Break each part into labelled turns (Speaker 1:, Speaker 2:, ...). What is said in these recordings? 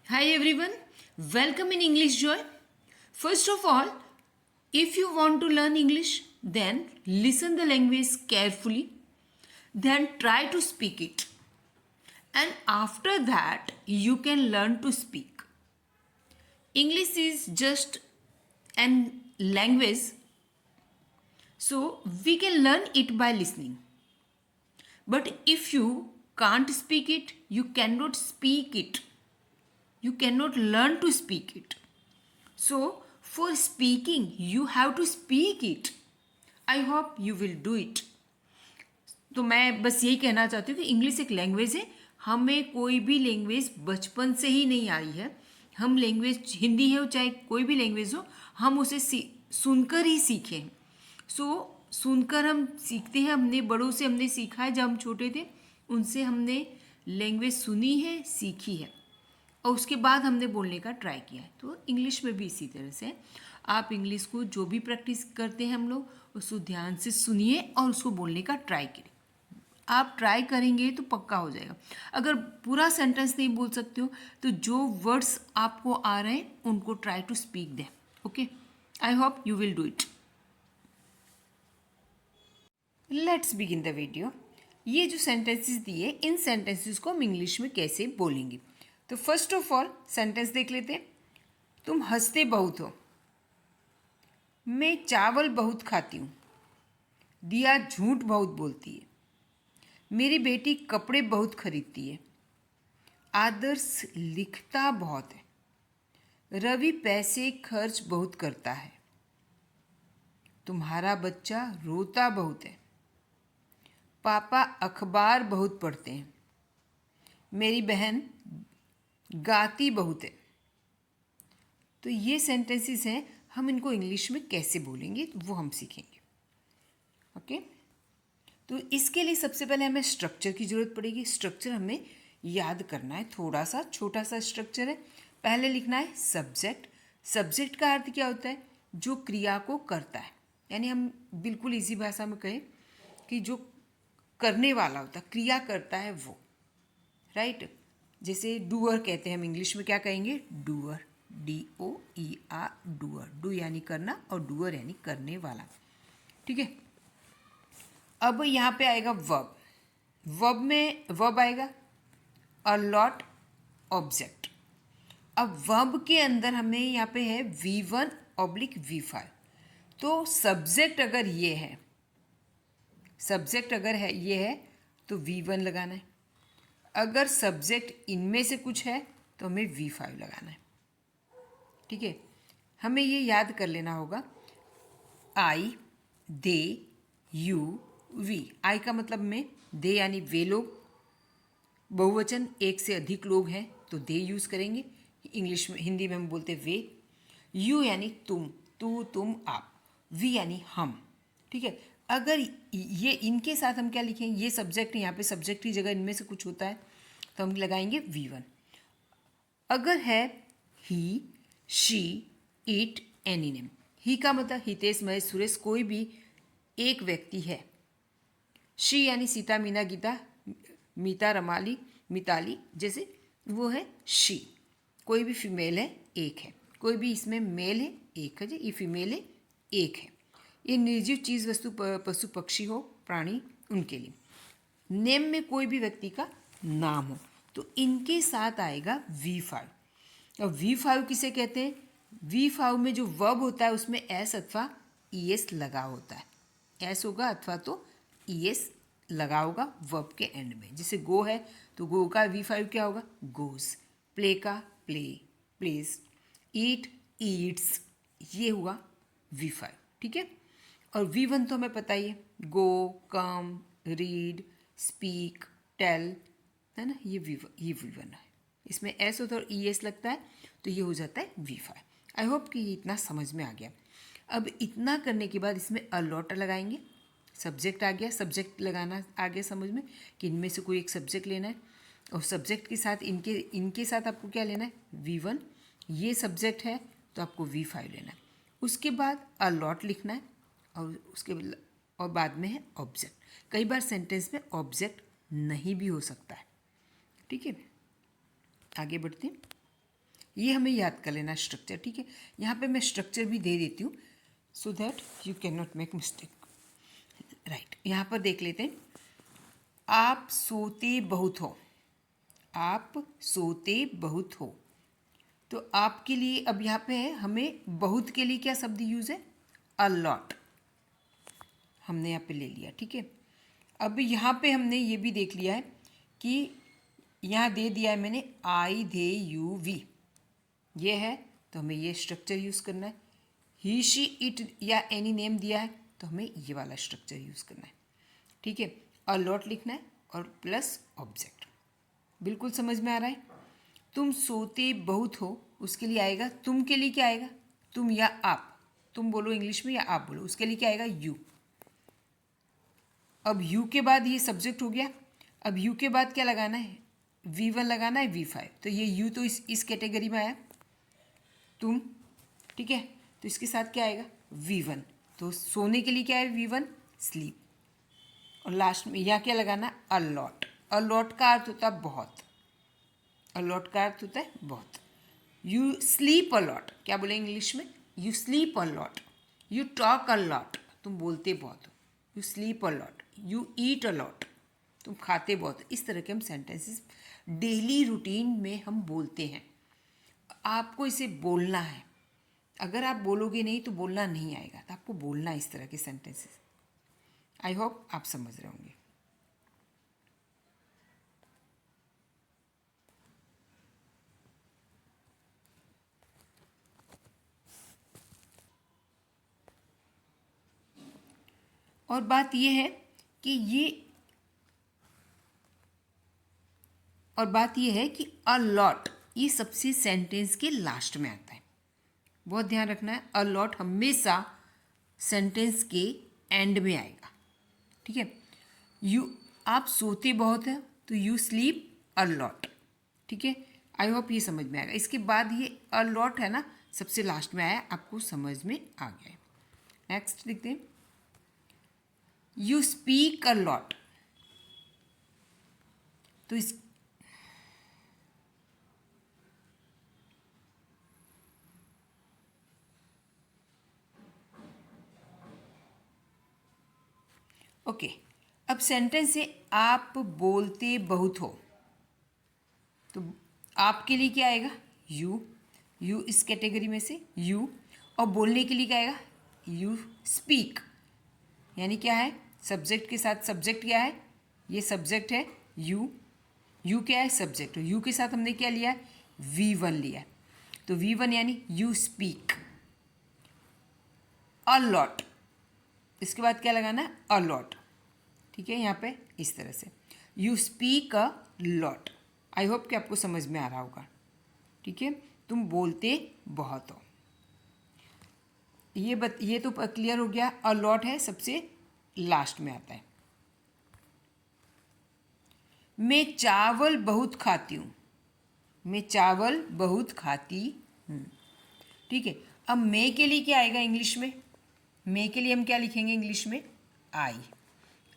Speaker 1: Hi everyone, welcome in English Joy. First of all, if you want to learn English, then listen the language carefully, then try to speak it. And after that, you can learn to speak. English is just an language, so we can learn it by listening. But if you can't speak it, you cannot speak it. You cannot learn to speak it. So, for speaking, you have to speak it. I hope you will do it. तो मैं बस यही कहना चाहती हूँ कि English एक language है. हमें कोई भी लैंग्वेज बचपन से ही नहीं आई है. हम लैंग्वेज हिंदी है चाहे कोई भी लैंग्वेज हो, हम उसे सुनकर ही सीखे हैं. सुनकर हम सीखते हैं. हमने बड़ों से हमने सीखा है. जब हम छोटे थे उनसे हमने लैंग्वेज सुनी है, सीखी है, और उसके बाद हमने बोलने का ट्राई किया है. तो इंग्लिश में भी इसी तरह से आप इंग्लिश को जो भी प्रैक्टिस करते हैं हम लोग उसको ध्यान से सुनिए और उसको बोलने का ट्राई करें. आप ट्राई करेंगे तो पक्का हो जाएगा. अगर पूरा सेंटेंस नहीं बोल सकते हो तो जो वर्ड्स आपको आ रहे हैं उनको try to speak them. Okay, I hope you will do it. Let's begin the video. ये जो सेंटेंसेस दिए, इन सेंटेंसेस को हम इंग्लिश में कैसे बोलेंगे. तो फर्स्ट ऑफ ऑल सेंटेंस देख लेते हैं. तुम हंसते बहुत हो. मैं चावल बहुत खाती हूँ. दिया झूठ बहुत बोलती है. मेरी बेटी कपड़े बहुत खरीदती है. आदर्श लिखता बहुत है. रवि पैसे खर्च बहुत करता है. तुम्हारा बच्चा रोता बहुत है. पापा अखबार बहुत पढ़ते हैं. मेरी बहन गाती बहुत है. तो ये सेंटेंसेस हैं. हम इनको इंग्लिश में कैसे बोलेंगे तो वो हम सीखेंगे. ओके, तो इसके लिए सबसे पहले हमें स्ट्रक्चर की ज़रूरत पड़ेगी. स्ट्रक्चर हमें याद करना है. थोड़ा सा छोटा सा स्ट्रक्चर है. पहले लिखना है सब्जेक्ट. सब्जेक्ट का अर्थ क्या होता है? जो क्रिया को करता है. यानी हम बिल्कुल इसी भाषा में कहें कि जो करने वाला होता है, क्रिया करता है वो. राइट. जैसे डूअर कहते हैं हम इंग्लिश में क्या कहेंगे? डूअर. DOER, doer. डू यानी करना और डूअर यानी करने वाला. ठीक है. अब यहाँ पे आएगा वर्ब. वर्ब में वर्ब आएगा अ लॉट ऑब्जेक्ट. अब वर्ब के अंदर हमें यहाँ पे है V1/V5. तो सब्जेक्ट अगर ये है, सब्जेक्ट अगर है ये है तो V1 लगाना है. अगर सब्जेक्ट इनमें से कुछ है तो हमें V5 लगाना है. ठीक है. हमें ये याद कर लेना होगा. आई, दे, यू, वी. आई का मतलब में दे यानी वे लोग. बहुवचन एक से अधिक लोग हैं तो दे यूज़ करेंगे. इंग्लिश में, हिंदी में हम बोलते वे. यू यानी तुम, तू, तुम, आप. वी यानी हम. ठीक है. अगर ये इनके साथ हम क्या लिखें? ये सब्जेक्ट, यहाँ पे सब्जेक्ट की जगह इनमें से कुछ होता है तो हम लगाएंगे V1. अगर है ही, शी, इट, एनी नेम. ही का मतलब हितेश, महेश, सुरेश, कोई भी एक व्यक्ति है. शी यानी सीता, मीना, गीता, मीता, रमाली, मिताली, जैसे वो है शी. कोई भी फीमेल है, एक है. कोई भी इसमें मेल है, एक है. जी, ये फीमेल है, एक है. ये निर्जीव चीज़, वस्तु, पशु, पक्षी हो, प्राणी, उनके लिए. नेम में कोई भी व्यक्ति का नाम हो तो इनके साथ आएगा V5. और V5 किसे कहते हैं? V5 में जो वर्ब होता है उसमें S अथवा ES लगा होता है. S होगा अथवा तो ES लगा होगा वर्ब के एंड में. जैसे गो है तो गो का V5 क्या होगा? गोज. प्ले का प्ले, प्लेस. ईट, ईट्स. ये हुआ V5. ठीक है. और V1 तो हमें पता ही है. गो, कम, रीड, स्पीक, टेल, है ना. ये V1 है. इसमें S होता है और ES लगता है तो ये हो जाता है V5. आई होप कि ये इतना समझ में आ गया. अब इतना करने के बाद इसमें अ लॉट लगाएंगे. सब्जेक्ट आ गया. सब्जेक्ट लगाना आ गया समझ में कि इनमें से कोई एक सब्जेक्ट लेना है और सब्जेक्ट के साथ इनके साथ आपको क्या लेना है? V1. ये सब्जेक्ट है तो आपको V5 लेना है. उसके बाद अ लॉट लिखना है और बाद में है ऑब्जेक्ट. कई बार सेंटेंस में ऑब्जेक्ट नहीं भी हो सकता है. ठीक है. आगे बढ़ते हैं. ये हमें याद कर लेना स्ट्रक्चर, ठीक है। यहाँ पे मैं स्ट्रक्चर भी दे देती हूँ so that you can not make mistake. Right, यहाँ पर देख लेते हैं। आप सोते बहुत हो, आप सोते बहुत हो। तो आपके लिए अब यहाँ पे है, हमें बहुत के लिए क्या शब्द यूज़ है, अ लॉट, हमने यहाँ पे ले लिया, ठीक है। अब यहाँ पे हमने ये भी देख लिया है कि यहाँ दे दिया है मैंने आई दे यू वी, ये है तो हमें ये स्ट्रक्चर यूज़ करना है। ही शी इट या एनी नेम दिया है तो हमें ये वाला स्ट्रक्चर यूज़ करना है, ठीक है। अ लॉट लिखना है और प्लस ऑब्जेक्ट। बिल्कुल समझ में आ रहा है। तुम सोते बहुत हो, उसके लिए आएगा, तुम के लिए क्या आएगा, तुम या आप, तुम बोलो इंग्लिश में या आप बोलो, उसके लिए क्या आएगा, यू। अब यू के बाद ये सब्जेक्ट हो गया। अब यू के बाद क्या लगाना है, V1 लगाना है, V5। तो ये यू तो इस कैटेगरी में आया, तुम, ठीक है। तो इसके साथ क्या आएगा, V1। तो सोने के लिए क्या है, V1 स्लीप। और लास्ट में यहाँ क्या लगाना, अ लॉट। अ लॉट का अर्थ होता है बहुत, अ लॉट का अर्थ होता है बहुत। यू स्लीप अ लॉट, क्या बोले इंग्लिश में, you sleep a lot. You talk a lot, तुम बोलते बहुत हो। You sleep a lot, you eat a lot, तुम खाते बहुत हो। इस तरह के हम सेंटेंसेस डेली रूटीन में हम बोलते हैं। आपको इसे बोलना है, अगर आप बोलोगे नहीं तो बोलना नहीं आएगा, तो आपको बोलना है इस तरह के सेंटेंसेस। आई होप आप समझ रहे होंगे। और बात यह है कि अ लॉट ये सबसे सेंटेंस के लास्ट में आता है। बहुत ध्यान रखना है, अ लॉट हमेशा सेंटेंस के एंड में आएगा, ठीक है। यू, आप सोते बहुत हैं तो यू स्लीप अ लॉट, ठीक है। आई होप ये समझ में आएगा। इसके बाद ये अ लॉट है ना, सबसे लास्ट में आया, आपको समझ में आ गया है। नेक्स्ट देखते हैं, यू स्पीक अ लॉट। तो इस ओके, अब सेंटेंस है आप बोलते बहुत हो। तो आपके लिए क्या आएगा, यू, यू इस कैटेगरी में से यू। और बोलने के लिए क्या आएगा, यू स्पीक, यानी क्या है, सब्जेक्ट के साथ सब्जेक्ट क्या है, ये सब्जेक्ट है यू, यू क्या है, सब्जेक्ट। यू के साथ हमने क्या लिया है, V1 लिया है। तो V1 यानी यू स्पीक अ लॉट। इसके बाद क्या लगाना है, अ लॉट, ठीक है। यहाँ पे इस तरह से you speak a lot. I hope कि आपको समझ में आ रहा होगा, ठीक है। तुम बोलते बहुत हो। ये तो क्लियर हो गया। अ लॉट है सबसे लास्ट में आता है। मैं चावल बहुत खाती हूँ, मैं चावल बहुत खाती हूँ, ठीक है। अब मैं के लिए क्या आएगा इंग्लिश में, मैं के लिए हम क्या लिखेंगे इंग्लिश में, आई।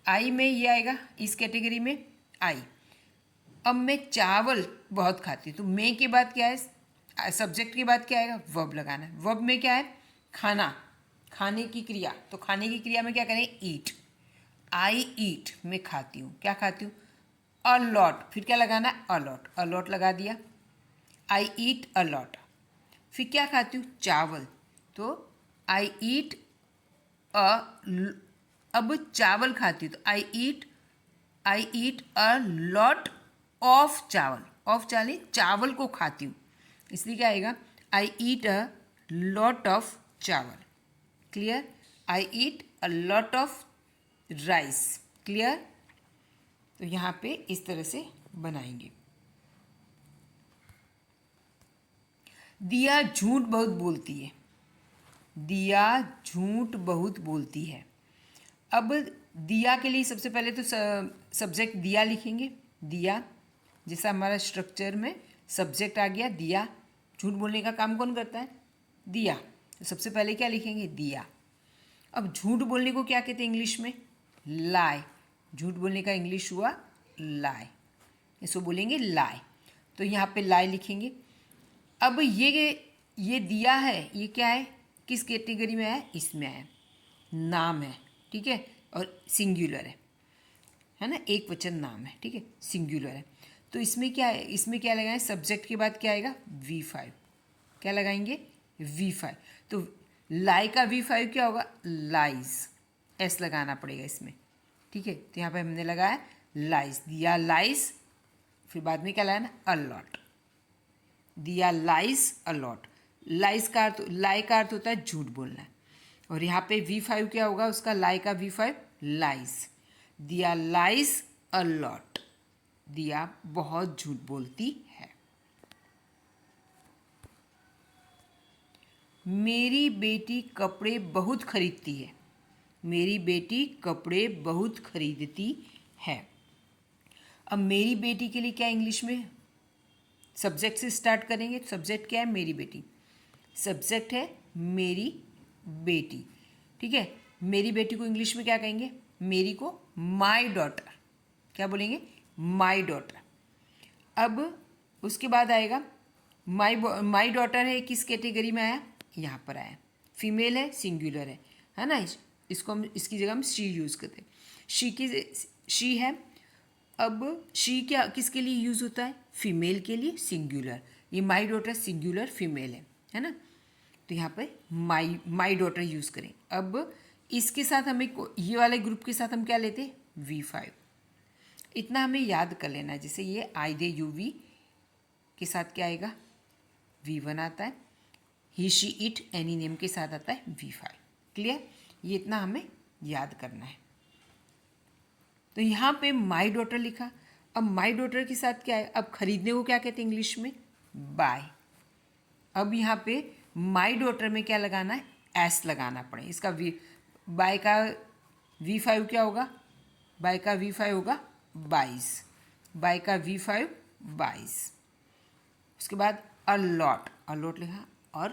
Speaker 1: आई में ये आएगा इस कैटेगरी में, आई। अब मैं चावल बहुत खाती हूँ, तो मैं के बाद क्या है, सब्जेक्ट के बाद क्या आएगा, वर्ब लगाना है। वर्ब में क्या है, खाना, खाने की क्रिया। तो खाने की क्रिया में क्या करें, ईट। आई ईट, मैं खाती हूँ, क्या खाती हूँ, अ लॉट। फिर क्या लगाना है, अ लॉट, अ लॉट लगा दिया। आई ईट अ लॉट। फिर क्या खाती हूँ, चावल, तो आई ईट अ, अब चावल खाती हूँ तो आई ईट अ लॉट ऑफ चावल। ऑफ चावल, चावल को खाती हूँ, इसलिए क्या आएगा, आई ईट अ लॉट ऑफ चावल। Clear, I eat a lot of rice. Clear. तो यहाँ पे इस तरह से बनाएंगे। दिया झूठ बहुत बोलती है, दिया झूठ बहुत बोलती है। अब दिया के लिए सबसे पहले तो सब्जेक्ट दिया लिखेंगे, दिया जैसा हमारा स्ट्रक्चर में सब्जेक्ट आ गया दिया। झूठ बोलने का काम कौन करता है, दिया। तो सबसे पहले क्या लिखेंगे, दिया। अब झूठ बोलने को क्या कहते हैं इंग्लिश में, लाई। झूठ बोलने का इंग्लिश हुआ लाई, इसको बोलेंगे लाई। तो यहाँ पे लाई लिखेंगे। अब ये दिया है, ये क्या है, किस कैटेगरी में है, इसमें है, नाम है, ठीक है, और सिंगुलर है ना, एक वचन नाम है, ठीक है, सिंगुलर है। तो इसमें क्या है, इसमें क्या लगाएं, सब्जेक्ट के बाद क्या आएगा, V5, क्या लगाएंगे, V5। तो लाई का V5 क्या होगा, लाइज, एस लगाना पड़ेगा इसमें, ठीक है। तो यहाँ पे हमने लगाया लाइज, दिया लाइज, फिर बाद में क्या लगाना, अलॉट, दिया लाइज अलॉट। लाइज का अर्थ, लाई का अर्थ होता है झूठ बोलना, और यहाँ पे V5 क्या होगा उसका, लाई का V5 लाइज, दिया लाइज अलॉट, दिया बहुत झूठ बोलती है। मेरी बेटी कपड़े बहुत खरीदती है, मेरी बेटी कपड़े बहुत खरीदती है। अब मेरी बेटी के लिए क्या इंग्लिश में, सब्जेक्ट से स्टार्ट करेंगे। सब्जेक्ट क्या है, मेरी बेटी, सब्जेक्ट है मेरी बेटी, ठीक है। मेरी बेटी को इंग्लिश में क्या कहेंगे, मेरी को माई डॉटर, क्या बोलेंगे, माई डॉटर। अब उसके बाद आएगा माई डॉटर है, किस कैटेगरी में आया, यहाँ पर आया, फीमेल है, सिंगुलर है ना, इसको हम इसकी जगह हम शी यूज़ करते हैं। शी है। अब शी क्या किसके लिए यूज़ होता है, फीमेल के लिए, सिंगुलर। ये माई डॉटर सिंगुलर फीमेल है ना, तो यहाँ पे माई डॉटर यूज़ करें। अब इसके साथ हमें ये वाले ग्रुप के साथ हम क्या लेते हैं, V5। इतना हमें याद कर लेना है। जैसे ये आई दे यू वी के साथ क्या आएगा, V1 आता है, ही शी इट एनी नेम के साथ आता है V5। क्लियर, ये इतना हमें याद करना है। तो यहाँ पे माई डॉटर लिखा। अब माई डॉटर के साथ क्या है, अब खरीदने को क्या कहते हैं इंग्लिश में, बाय। अब यहाँ पे माई डॉटर में क्या लगाना है, एस लगाना पड़े। इसका बाय का V5 क्या होगा, बाय का V5 होगा 22, बाय का V5 22। उसके बाद अलॉट, अलॉट लिखा, और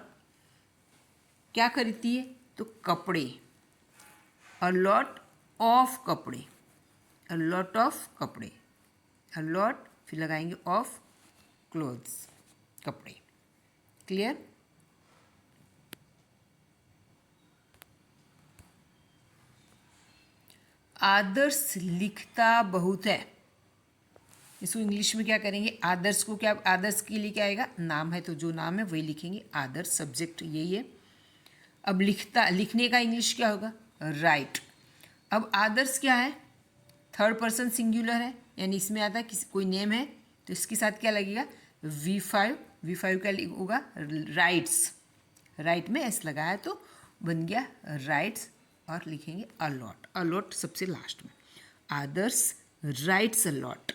Speaker 1: क्या खरीदती है, तो कपड़े, अलॉट ऑफ कपड़े, अलॉट ऑफ कपड़े, अलॉट फिर लगाएंगे ऑफ क्लोथ्स, कपड़े। क्लियर। आदर्श लिखता बहुत है, इसको इंग्लिश में क्या करेंगे, आदर्श को क्या, आदर्श के लिए क्या आएगा, नाम है तो जो नाम है वही लिखेंगे, आदर्श सब्जेक्ट यही है। अब लिखने का इंग्लिश क्या होगा, राइट। अब आदर्श क्या है, थर्ड पर्सन सिंगुलर है, यानी इसमें आता है किसी कोई नेम है तो इसके साथ क्या लगेगा, V5, V5 क्या होगा, राइट्स, राइट में एस लगाया तो बन गया राइट्स, और लिखेंगे अलॉट, अलॉट सबसे लास्ट में, आदर्श राइट्स अलॉट।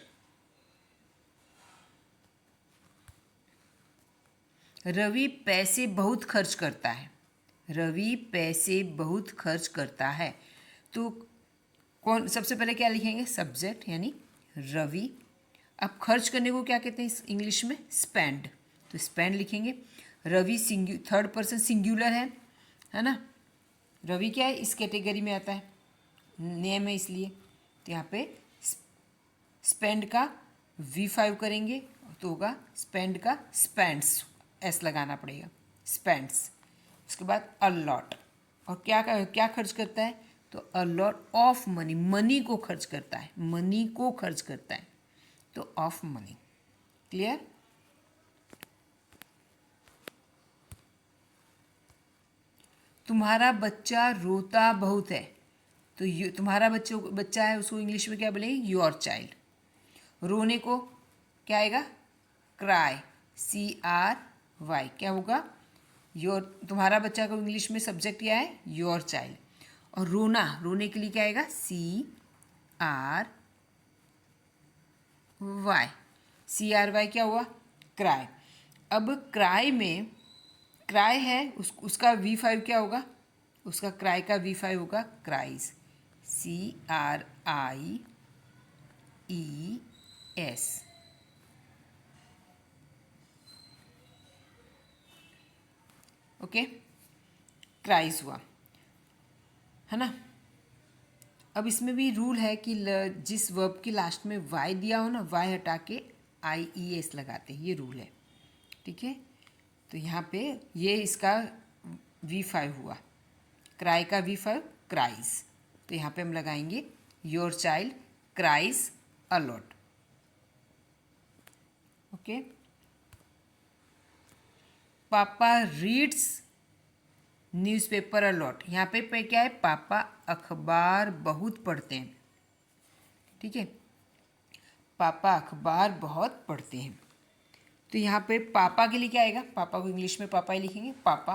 Speaker 1: रवि पैसे बहुत खर्च करता है, रवि पैसे बहुत खर्च करता है। तो कौन सबसे पहले क्या लिखेंगे, सब्जेक्ट यानी रवि। अब खर्च करने को क्या कहते हैं इंग्लिश में, स्पेंड, तो स्पेंड लिखेंगे। रवि थर्ड पर्सन सिंगुलर है ना, रवि क्या है, इस कैटेगरी में आता है, नेम है इसलिए, तो यहाँ पे स्पेंड का V5 करेंगे तो होगा स्पेंड का स्पेंड्स, एस लगाना पड़ेगा, स्पेंड्स। उसके बाद अलॉट, और क्या खर्च करता है, तो अलॉट ऑफ मनी, मनी को खर्च करता है, मनी को खर्च करता है, तो ऑफ मनी। क्लियर। तुम्हारा बच्चा रोता बहुत है, तो तुम्हारा बच्चा है, उसको इंग्लिश में क्या बोलेंगे, योर चाइल्ड। रोने को क्या आएगा, क्राई, CRY, क्या होगा, योर। तुम्हारा बच्चा को इंग्लिश में सब्जेक्ट क्या है, योर चाइल्ड। और रोने के लिए क्या आएगा, CRY क्या हुआ, क्राई। अब क्राई में क्राई है, उसका V5 क्या होगा, उसका क्राई का V5 होगा क्राइज, CRIES। ओके, क्राइज हुआ, है ना। अब इसमें भी रूल है कि जिस वर्ब के लास्ट में Y दिया हो ना, Y हटा के IES लगाते हैं, ये रूल है, ठीक है। तो यहाँ पे ये इसका V5 हुआ, क्राई का V5 क्राइज। तो यहाँ पे हम लगाएंगे your child cries a lot. Okay, पापा रीड्स न्यूज़पेपर अ लॉट। यहाँ पे क्या है, पापा अखबार बहुत पढ़ते हैं। ठीक है, पापा अखबार बहुत पढ़ते हैं। तो यहाँ पे पापा के लिए क्या आएगा, पापा को इंग्लिश में पापा ही लिखेंगे, पापा।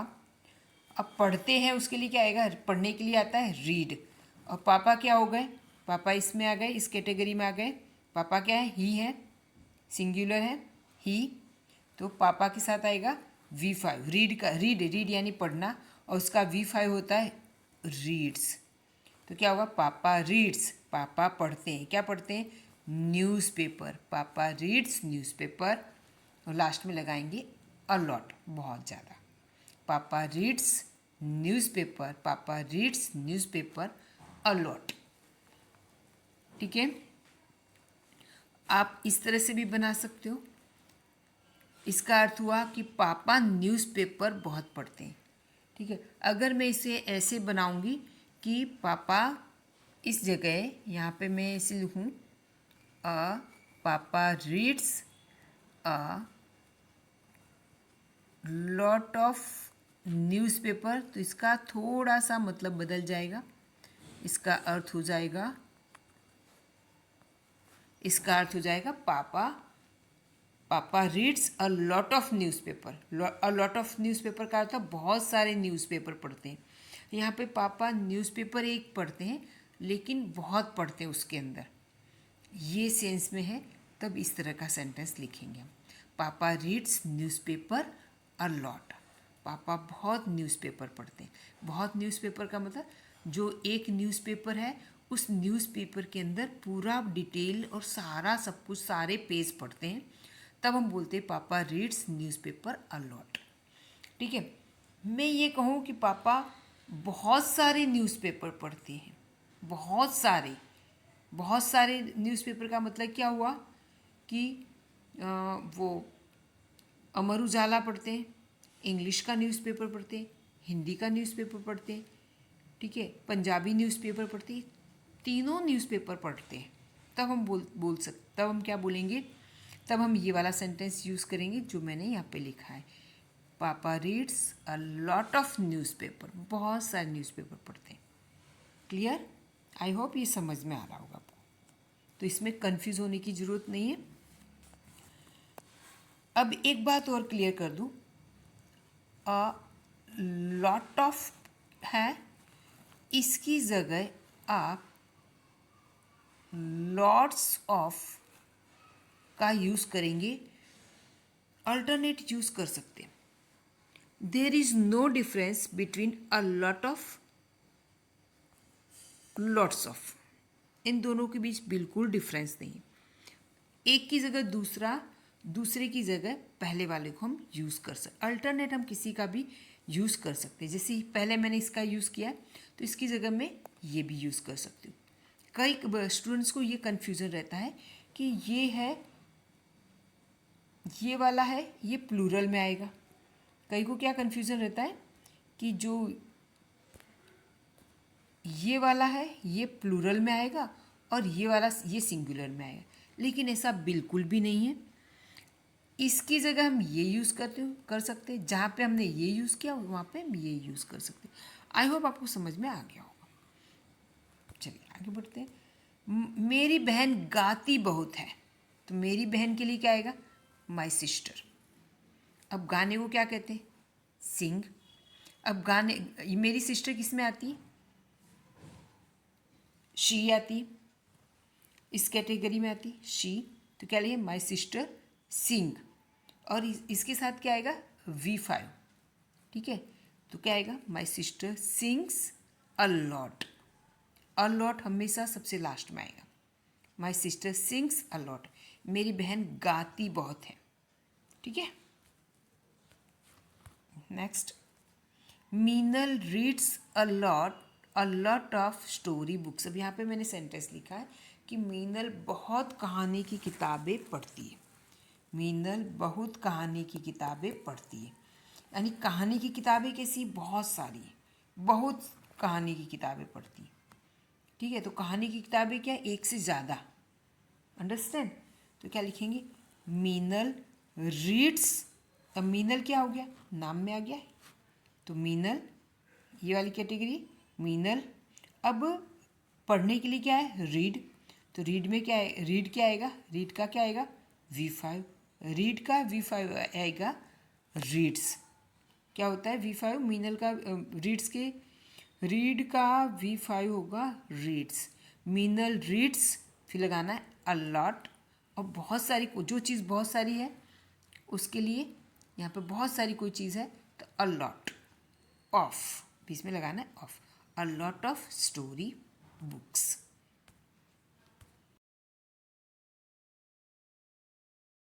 Speaker 1: अब पढ़ते हैं उसके लिए क्या आएगा, पढ़ने के लिए आता है रीड। और पापा क्या हो गए, पापा इसमें आ गए, इस कैटेगरी में आ गए। पापा क्या है, ही है, सिंगुलर है ही। तो पापा के साथ आएगा V5, रीड का, रीड यानी पढ़ना, और उसका V5 होता है रीड्स। तो क्या होगा, पापा रीड्स, पापा पढ़ते हैं, क्या पढ़ते हैं, न्यूज़पेपर। पापा रीड्स न्यूज़पेपर। और लास्ट में लगाएंगे अ लॉट, बहुत ज़्यादा। पापा रीड्स न्यूज़पेपर, पापा रीड्स न्यूज़पेपर अ लॉट। ठीक है, आप इस तरह से भी बना सकते हो। इसका अर्थ हुआ कि पापा न्यूज़पेपर बहुत पढ़ते हैं। ठीक है, अगर मैं इसे ऐसे बनाऊंगी कि पापा इस जगह, यहाँ पे मैं इसे लिखूँ पापा reads a lot of newspaper, तो इसका थोड़ा सा मतलब बदल जाएगा। इसका अर्थ हो जाएगा, पापा reads a lot of newspaper. A lot of newspaper का अर्थ है बहुत सारे न्यूज़पेपर पढ़ते हैं। यहाँ पे पापा न्यूज़पेपर एक पढ़ते हैं, लेकिन बहुत पढ़ते हैं उसके अंदर, ये सेंस में है। तब इस तरह का सेंटेंस लिखेंगे हम, पापा रीड्स न्यूज़पेपर अ लॉट। पापा बहुत न्यूज़पेपर पढ़ते हैं। बहुत न्यूज़पेपर का मतलब जो एक न्यूज़पेपर है, उस न्यूज़पेपर के अंदर पूरा डिटेल और सारा सब कुछ, सारे पेज पढ़ते हैं, तब हम बोलते हैं पापा रीड्स न्यूज़पेपर अ लॉट। ठीक है, मैं ये कहूँ कि पापा बहुत सारे न्यूज़पेपर पढ़ते हैं, बहुत सारे न्यूज़पेपर का मतलब क्या हुआ कि वो अमर उजाला पढ़ते हैं, इंग्लिश का न्यूज़पेपर पढ़ते हैं, हिंदी का न्यूज़पेपर पढ़ते हैं, ठीक है, पंजाबी न्यूज़पेपर पढ़ते हैं, तीनों न्यूज़पेपर पढ़ते हैं। तब हम तब हम क्या बोलेंगे, तब हम ये वाला सेंटेंस यूज़ करेंगे जो मैंने यहाँ पे लिखा है, पापा reads a lot of newspaper, बहुत सारे न्यूज़पेपर पढ़ते हैं। क्लियर? आई होप ये समझ में आ रहा होगा आपको। तो इसमें कंफ्यूज होने की ज़रूरत नहीं है। अब एक बात और क्लियर कर दूँ, अ लॉट ऑफ है, इसकी जगह आप लॉट्स ऑफ का यूज़ करेंगे, अल्टरनेट यूज़ कर सकते हैं। There is no difference between a lot of, lots of, इन दोनों के बीच बिल्कुल डिफरेंस नहीं है। एक की जगह दूसरा, दूसरे की जगह पहले वाले को हम यूज़ कर सकते, अल्टरनेट हम किसी का भी यूज़ कर सकते हैं। जैसे पहले मैंने इसका यूज़ किया, तो इसकी जगह मैं ये भी यूज़ कर सकती हूँ। कई स्टूडेंट्स को ये कन्फ्यूज़न रहता है कि ये है, ये वाला है, ये प्लूरल में आएगा। कई को क्या कन्फ्यूज़न रहता है कि जो ये वाला है ये प्लूरल में आएगा और ये वाला ये सिंगुलर में आएगा, लेकिन ऐसा बिल्कुल भी नहीं है। इसकी जगह हम ये यूज़ कर सकते हैं, जहाँ पे हमने ये यूज़ किया वहाँ पे हम ये यूज़ कर सकते हैं। आई होप आपको समझ में आ गया होगा। चलिए आगे बढ़ते हैं। मेरी बहन गाती बहुत है, तो मेरी बहन के लिए क्या आएगा, माई सिस्टर। अब गाने को क्या कहते हैं, सिंग। अब गाने, मेरी सिस्टर किस में आती है, शी आती, इस कैटेगरी में आती शी। तो क्या लिए, माई सिस्टर सिंग। और इसके साथ क्या आएगा, V5। ठीक है, तो क्या आएगा, my sister sings a lot. A lot हमेशा सबसे लास्ट में आएगा। My sister sings a lot, मेरी बहन गाती बहुत है। ठीक है, next, Meenal reads a lot of story books. अब यहाँ पे मैंने सेंटेंस लिखा है कि मीनल बहुत कहानी की किताबें पढ़ती है। मीनल बहुत कहानी की किताबें पढ़ती है। यानी कहानी की किताबें कैसी, बहुत सारी, बहुत कहानी की किताबें पढ़ती। ठीक है, तो कहानी की किताबें क्या, एक से ज़्यादा। अंडरस्टैंड? तो क्या लिखेंगे, मीनल रीड्स। अब मीनल क्या हो गया, नाम में आ गया है, तो मीनल ये वाली कैटेगरी मीनल। अब पढ़ने के लिए क्या है, रीड। तो रीड में क्या है, रीड क्या आएगा, रीड का क्या आएगा, V5। रीड का V5 आएगा, रीड्स। क्या होता है V5, मीनल का रीड्स के, रीड का V5 होगा रीड्स। मीनल रीड्स, फिर लगाना है अलॉट। और बहुत सारी, जो चीज़ बहुत सारी है उसके लिए यहाँ पे बहुत सारी कोई चीज़ है तो अलॉट ऑफ, बीच में लगाना है of. A lot of story books.